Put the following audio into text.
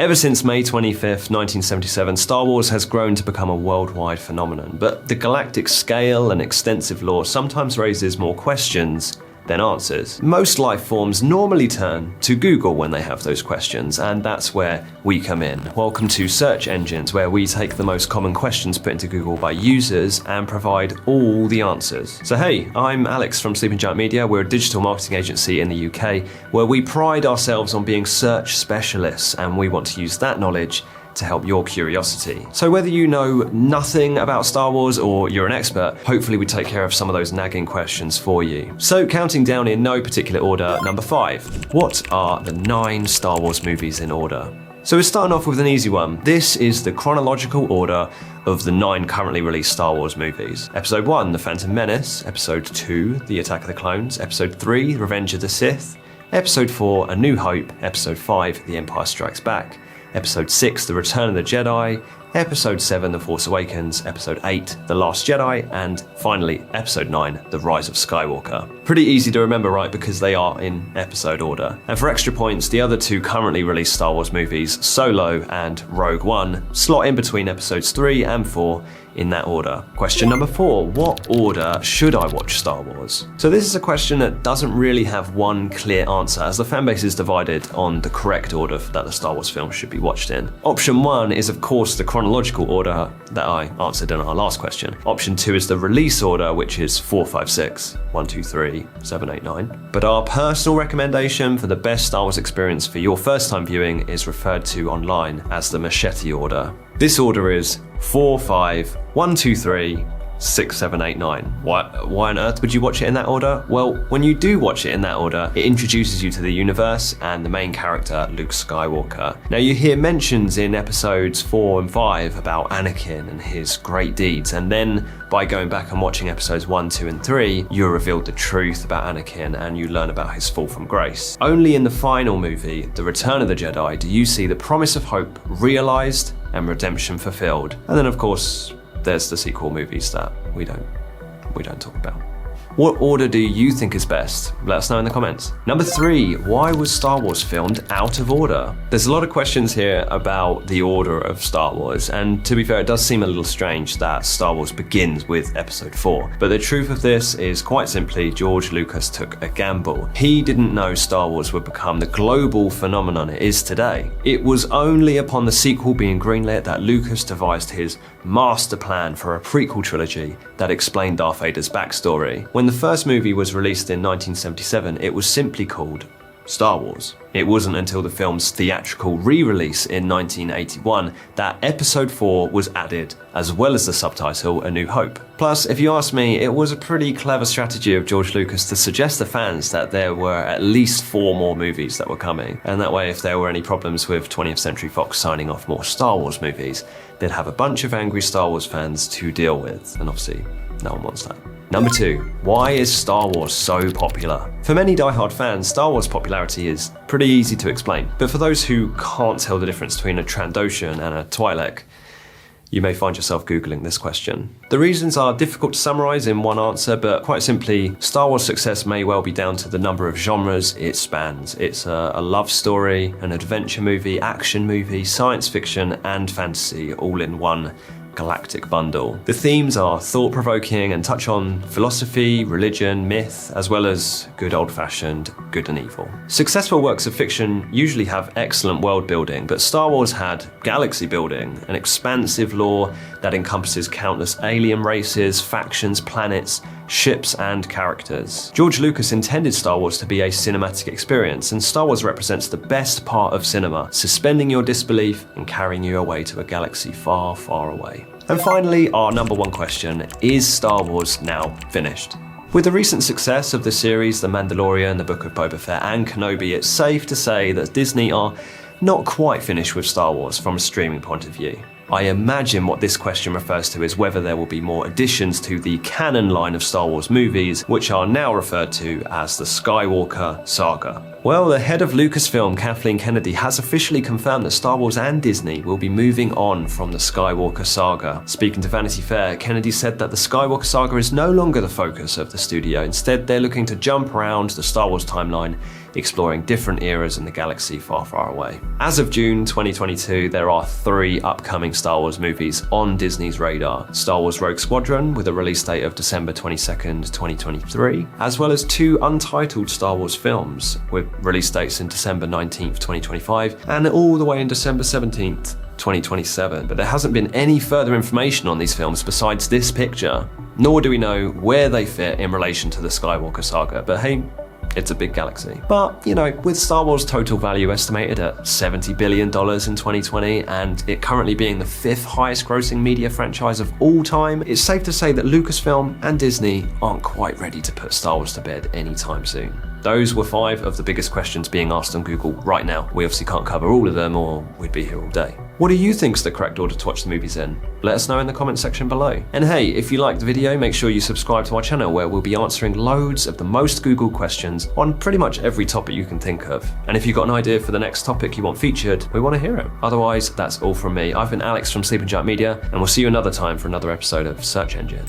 Ever since May 25th, 1977, Star Wars has grown to become a worldwide phenomenon, but the galactic scale and extensive lore sometimes raises more questions than answers. Most life forms normally turn to Google when they have those questions, and that's where we come in. Welcome to Search Engines, where we take the most common questions put into Google by users and provide all the answers. So hey, I'm Alex from Sleeping Giant Media. We're a digital marketing agency in the UK where we pride ourselves on being search specialists, and we want to use that knowledge to help your curiosity. So whether you know nothing about Star Wars or you're an expert, hopefully we take care of some of those nagging questions for you. So counting down in no particular order, number 5. What are the 9 Star Wars movies in order? So we're starting off with an easy one. This is the chronological order of the 9 currently released Star Wars movies. Episode 1, The Phantom Menace. Episode 2, The Attack of the Clones. Episode 3, Revenge of the Sith. Episode 4, A New Hope. Episode 5, The Empire Strikes Back. Episode 6, The Return of the Jedi, Episode 7, The Force Awakens, Episode 8, The Last Jedi, and finally, Episode 9, The Rise of Skywalker. Pretty easy to remember, right, because they are in episode order. And for extra points, the other 2 currently released Star Wars movies, Solo and Rogue One, slot in between Episodes 3 and 4 in that order. Question number 4, what order should I watch Star Wars? So this is a question that doesn't really have one clear answer, as the fanbase is divided on the correct order that the Star Wars film should be watched in. Option 1 is of course the chronological order that I answered in our last question. Option 2 is the release order, which is 4, 5, 6, 1, 2, 3, 7, 8, 9. But our personal recommendation for the best Star Wars experience for your first time viewing is referred to online as the machete order. This order is 4, 5, 1, 2, 3, 6, 7, 8, 9. Why on earth would you watch it in that order? Well, when you do watch it in that order, it introduces you to the universe and the main character, Luke Skywalker. Now you hear mentions in episodes 4 and 5 about Anakin and his great deeds, and then by going back and watching episodes 1, 2, and 3, you're revealed the truth about Anakin and you learn about his fall from grace. Only in the final movie, The Return of the Jedi, do you see the promise of hope realized and redemption fulfilled. And then of course, there's the sequel movies that we don't talk about. What order do you think is best? Let us know in the comments. Number 3, why was Star Wars filmed out of order? There's a lot of questions here about the order of Star Wars, and to be fair, it does seem a little strange that Star Wars begins with Episode 4. But the truth of this is quite simply George Lucas took a gamble. He didn't know Star Wars would become the global phenomenon it is today. It was only upon the sequel being greenlit that Lucas devised his master plan for a prequel trilogy that explained Darth Vader's backstory. When the first movie was released in 1977, it was simply called Star Wars. It wasn't until the film's theatrical re-release in 1981 that Episode 4 was added, as well as the subtitle A New Hope. Plus, if you ask me, it was a pretty clever strategy of George Lucas to suggest to fans that there were at least 4 more movies that were coming, and that way if there were any problems with 20th Century Fox signing off more Star Wars movies, they'd have a bunch of angry Star Wars fans to deal with, and obviously no one wants that. Number 2, why is Star Wars so popular? For many die-hard fans, Star Wars popularity is pretty easy to explain, but for those who can't tell the difference between a Trandoshan and a Twi'lek, you may find yourself Googling this question. The reasons are difficult to summarize in one answer, but quite simply, Star Wars' success may well be down to the number of genres it spans. It's a love story, an adventure movie, action movie, science fiction, and fantasy all in one galactic bundle. The themes are thought-provoking and touch on philosophy, religion, myth, as well as good old-fashioned good and evil. Successful works of fiction usually have excellent world building, but Star Wars had galaxy building, an expansive lore that encompasses countless alien races, factions, planets, ships, and characters. George Lucas intended Star Wars to be a cinematic experience, and Star Wars represents the best part of cinema, suspending your disbelief and carrying you away to a galaxy far, far away. And finally, our number 1 question, is Star Wars now finished? With the recent success of the series The Mandalorian, The Book of Boba Fett, and Kenobi, it's safe to say that Disney are not quite finished with Star Wars from a streaming point of view. I imagine what this question refers to is whether there will be more additions to the canon line of Star Wars movies, which are now referred to as the SKYWALKER saga. Well, the head of Lucasfilm, Kathleen Kennedy, has officially confirmed that Star Wars and Disney will be moving on from the Skywalker saga. Speaking to Vanity Fair, Kennedy said that the Skywalker saga is no longer the focus of the studio. Instead, they're looking to jump around the Star Wars timeline, exploring different eras in the galaxy far, far away. As of June 2022, there are 3 upcoming Star Wars movies on Disney's radar. Star Wars Rogue Squadron, with a release date of December 22nd, 2023, as well as 2 untitled Star Wars films, with release dates in December 19th, 2025, and all the way in December 17th, 2027. But there hasn't been any further information on these films besides this picture, nor do we know where they fit in relation to the Skywalker saga. But hey, it's a big galaxy. But, you know, with Star Wars' total value estimated at $70 billion in 2020, and it currently being the 5th highest grossing media franchise of all time, it's safe to say that Lucasfilm and Disney aren't quite ready to put Star Wars to bed anytime soon. Those were 5 of the biggest questions being asked on Google right now. We obviously can't cover all of them, or we'd be here all day. What do you think's the correct order to watch the movies in? Let us know in the comment section below. And hey, if you liked the video, make sure you subscribe to our channel, where we'll be answering loads of the most Googled questions on pretty much every topic you can think of. And if you've got an idea for the next topic you want featured, we want to hear it. Otherwise, that's all from me. I've been Alex from Sleep and Giant Media, and we'll see you another time for another episode of Search Engine.